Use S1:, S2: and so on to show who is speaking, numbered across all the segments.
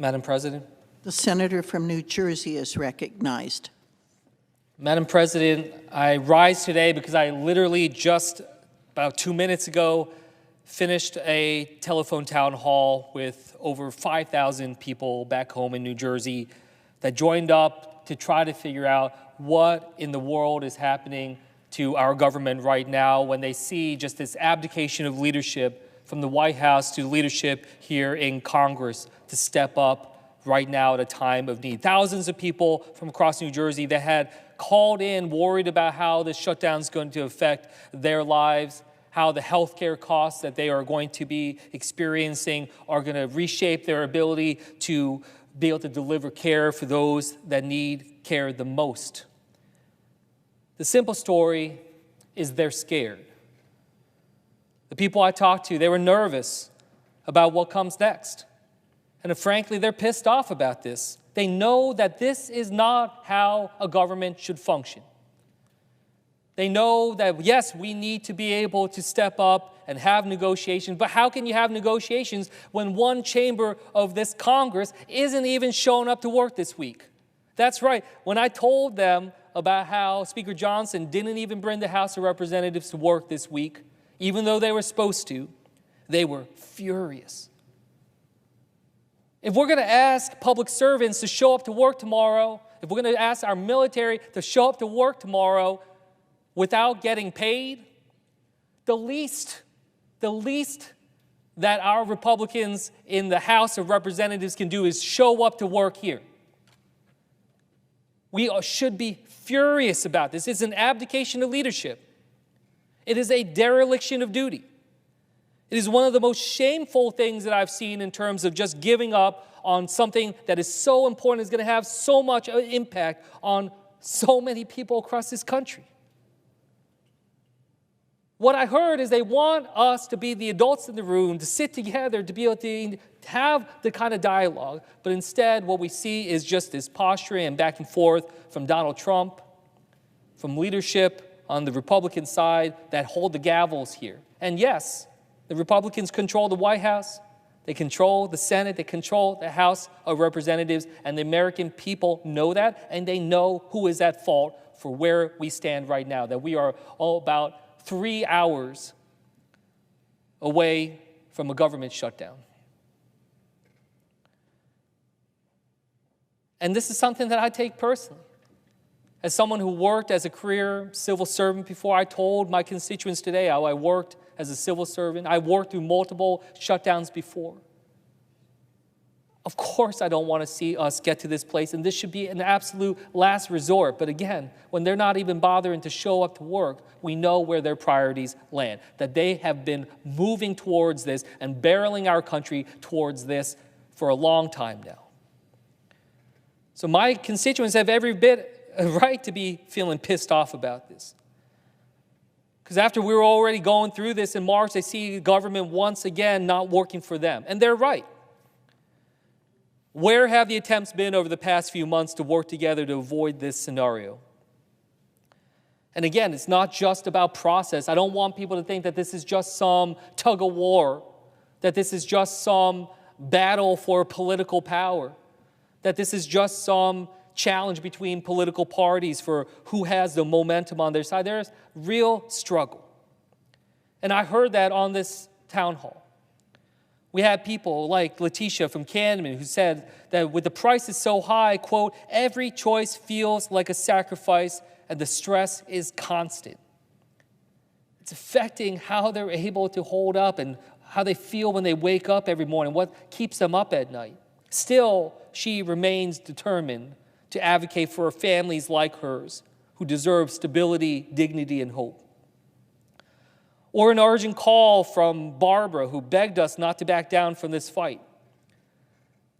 S1: Madam President.
S2: The senator from New Jersey is recognized.
S1: Madam President, I rise today because I literally just about 2 minutes ago finished a telephone town hall with over 5,000 people back home in New Jersey that joined up to try to figure out what in the world is happening to our government right now when they see just this abdication of leadership from the White House to leadership here in Congress to step up right now at a time of need. Thousands of people from across New Jersey that had called in worried about how this shutdown is going to affect their lives, how the healthcare costs that they are going to be experiencing are going to reshape their ability to be able to deliver care for those that need care the most. The simple story is they're scared. The people I talked to, they were nervous about what comes next. And frankly, they're pissed off about this. They know that this is not how a government should function. They know that, yes, we need to be able to step up and have negotiations, but how can you have negotiations when one chamber of this Congress isn't even showing up to work this week? That's right. When I told them about how Speaker Johnson didn't even bring the House of Representatives to work this week, even though they were supposed to, they were furious. If we're going to ask public servants to show up to work tomorrow, if we're going to ask our military to show up to work tomorrow without getting paid, the least that our Republicans in the House of Representatives can do is show up to work here. We should be furious about this. It's an abdication of leadership. It is a dereliction of duty. It is one of the most shameful things that I've seen in terms of just giving up on something that is so important, is going to have so much impact on so many people across this country. What I heard is they want us to be the adults in the room, to sit together, to be able to have the kind of dialogue. But instead, what we see is just this posturing and back and forth from Donald Trump, from leadership on the Republican side that hold the gavels here. And yes, the Republicans control the White House, they control the Senate, they control the House of Representatives, and the American people know that, and they know who is at fault for where we stand right now, that we are all about 3 hours away from a government shutdown. And this is something that I take personally. As someone who worked as a career civil servant before, I told my constituents today how I worked as a civil servant. I worked through multiple shutdowns before. Of course, I don't want to see us get to this place, and this should be an absolute last resort. But again, when they're not even bothering to show up to work, we know where their priorities land, that they have been moving towards this and barreling our country towards this for a long time now. So my constituents have every bit a right to be feeling pissed off about this. Because after we were already going through this in March, they see government once again not working for them. And they're right. Where have the attempts been over the past few months to work together to avoid this scenario? And again, it's not just about process. I don't want people to think that this is just some tug of war, that this is just some battle for political power, that this is just some challenge between political parties for who has the momentum on their side. There's real struggle. And I heard that on this town hall. We had people like Letitia from Camden who said that with the prices so high, quote, every choice feels like a sacrifice and the stress is constant. It's affecting how they're able to hold up and how they feel when they wake up every morning, what keeps them up at night. Still, she remains determined to advocate for families like hers who deserve stability, dignity, and hope. Or an urgent call from Barbara, who begged us not to back down from this fight.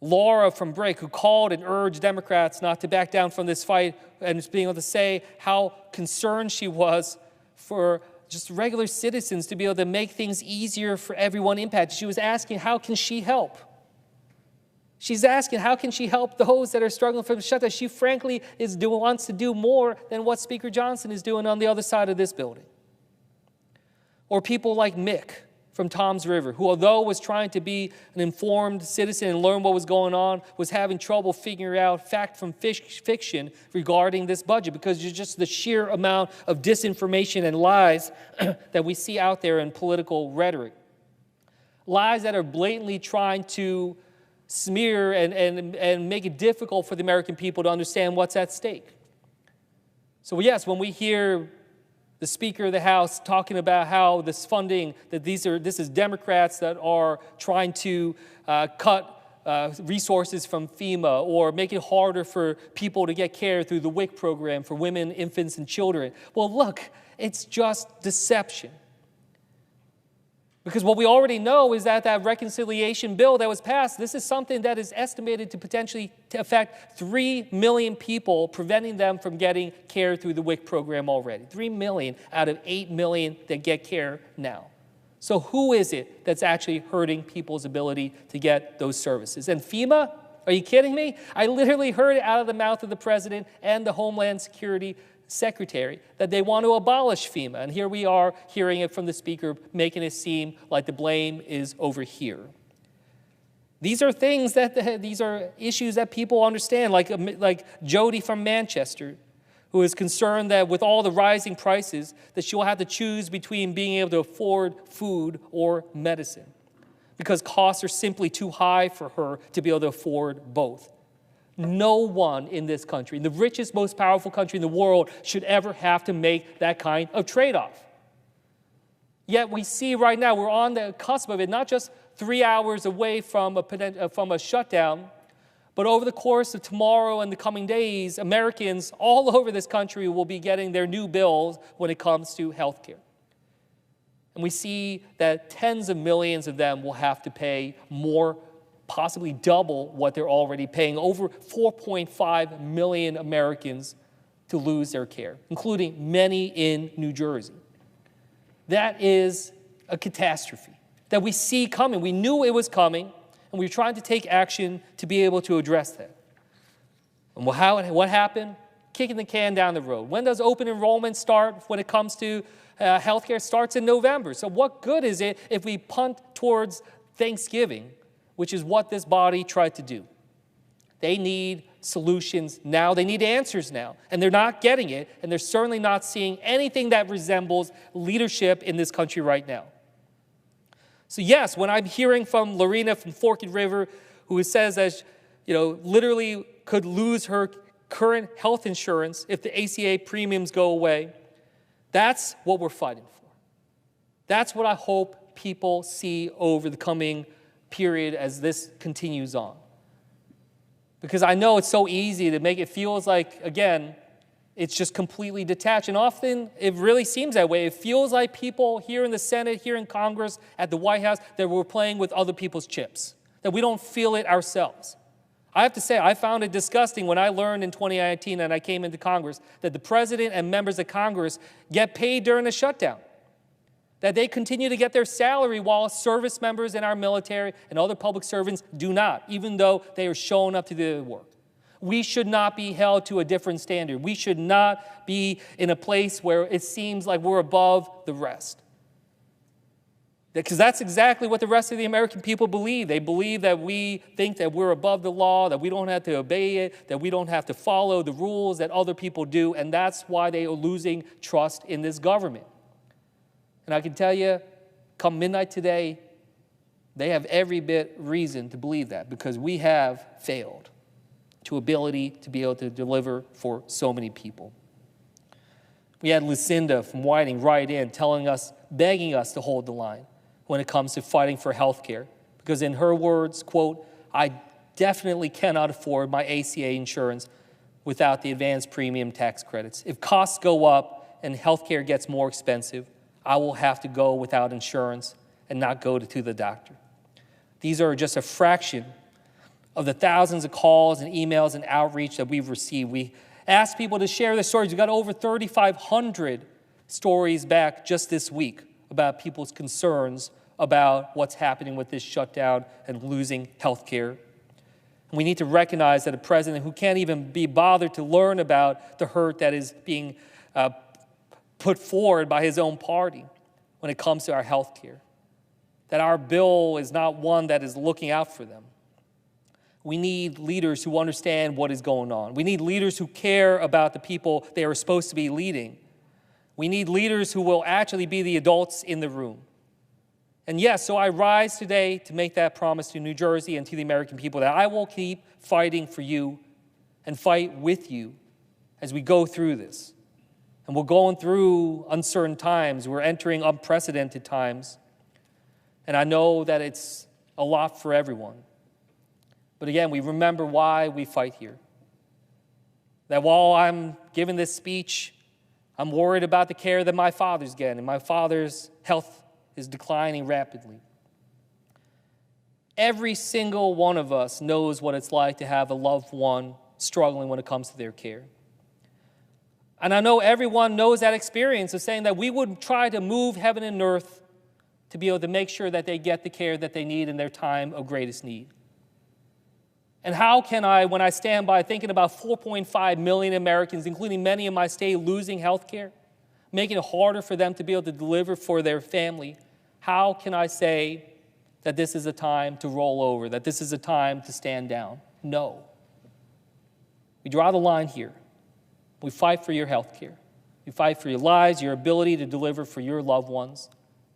S1: Laura from Brick, who called and urged Democrats not to back down from this fight, and being able to say how concerned she was for just regular citizens to be able to make things easier for everyone impacted. She was asking, how can she help? She's asking, how can she help those that are struggling from the shutdown? She frankly wants to do more than what Speaker Johnson is doing on the other side of this building. Or people like Mick from Tom's River, who although was trying to be an informed citizen and learn what was going on, was having trouble figuring out fact from fiction regarding this budget because it's just the sheer amount of disinformation and lies that we see out there in political rhetoric. Lies that are blatantly trying to smear and make it difficult for the American people to understand what's at stake. So yes, when we hear the Speaker of the House talking about how this funding, that this is Democrats that are trying to cut resources from FEMA or make it harder for people to get care through the WIC program for women, infants, and children. Well, look, it's just deception. Because what we already know is that reconciliation bill that was passed, this is something that is estimated to potentially affect 3 million people, preventing them from getting care through the WIC program already. 3 million out of 8 million that get care now. So who is it that's actually hurting people's ability to get those services? And FEMA? Are you kidding me? I literally heard it out of the mouth of the President and the Homeland Security Secretary that they want to abolish FEMA. And here we are hearing it from the Speaker, making it seem like the blame is over here. These are things these are issues that people understand, like Jody from Manchester, who is concerned that with all the rising prices, that she'll have to choose between being able to afford food or medicine because costs are simply too high for her to be able to afford both. No one in this country, the richest, most powerful country in the world, should ever have to make that kind of trade-off. Yet we see right now, we're on the cusp of it, not just 3 hours away from a shutdown, but over the course of tomorrow and the coming days, Americans all over this country will be getting their new bills when it comes to health care. And we see that tens of millions of them will have to pay more, possibly double what they're already paying, over 4.5 million Americans to lose their care, including many in New Jersey. That is a catastrophe that we see coming. We knew it was coming, and we were trying to take action to be able to address that. And what happened? Kicking the can down the road. When does open enrollment start when it comes to healthcare? Starts in November. So what good is it if we punt towards Thanksgiving, which is what this body tried to do? They need solutions now. They need answers now. And they're not getting it, and they're certainly not seeing anything that resembles leadership in this country right now. So yes, when I'm hearing from Lorena from Forked River, who says that, literally could lose her current health insurance if the ACA premiums go away, that's what we're fighting for. That's what I hope people see over the coming period as this continues on. Because I know it's so easy to make it feel like, again, it's just completely detached. And often it really seems that way. It feels like people here in the Senate, here in Congress, at the White House, that we're playing with other people's chips, that we don't feel it ourselves. I have to say, I found it disgusting when I learned in 2019 and I came into Congress that the President and members of Congress get paid during the shutdown, that they continue to get their salary while service members in our military and other public servants do not, even though they are showing up to do the work. We should not be held to a different standard. We should not be in a place where it seems like we're above the rest. Because that's exactly what the rest of the American people believe. They believe that we think that we're above the law, that we don't have to obey it, that we don't have to follow the rules that other people do, and that's why they are losing trust in this government. And I can tell you, come midnight today, they have every bit reason to believe that because we have failed to ability to be able to deliver for so many people. We had Lucinda from Whiting write in telling us, begging us to hold the line when it comes to fighting for health care. Because in her words, quote, I definitely cannot afford my ACA insurance without the advanced premium tax credits. If costs go up and health care gets more expensive, I will have to go without insurance and not go to the doctor. These are just a fraction of the thousands of calls and emails and outreach that we've received. We asked people to share their stories. We got over 3,500 stories back just this week about people's concerns about what's happening with this shutdown and losing health care. We need to recognize that a president who can't even be bothered to learn about the hurt that is being put forward by his own party when it comes to our health care. that our bill is not one that is looking out for them. We need leaders who understand what is going on. We need leaders who care about the people they are supposed to be leading. We need leaders who will actually be the adults in the room. And yes, so I rise today to make that promise to New Jersey and to the American people that I will keep fighting for you and fight with you as we go through this. And we're going through uncertain times. We're entering unprecedented times. And I know that it's a lot for everyone. But again, we remember why we fight here. That while I'm giving this speech, I'm worried about the care that my father's getting, and my father's health is declining rapidly. Every single one of us knows what it's like to have a loved one struggling when it comes to their care. And I know everyone knows that experience of saying that we would try to move heaven and earth to be able to make sure that they get the care that they need in their time of greatest need. And how can I, when I stand by thinking about 4.5 million Americans, including many in my state, losing health care, making it harder for them to be able to deliver for their family, how can I say that this is a time to roll over, that this is a time to stand down? No. We draw the line here. We fight for your health care. We fight for your lives, your ability to deliver for your loved ones,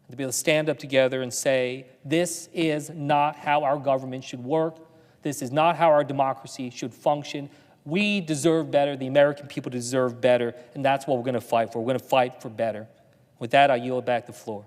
S1: and to be able to stand up together and say, this is not how our government should work. This is not how our democracy should function. We deserve better. The American people deserve better, and that's what we're going to fight for. We're going to fight for better. With that, I yield back the floor.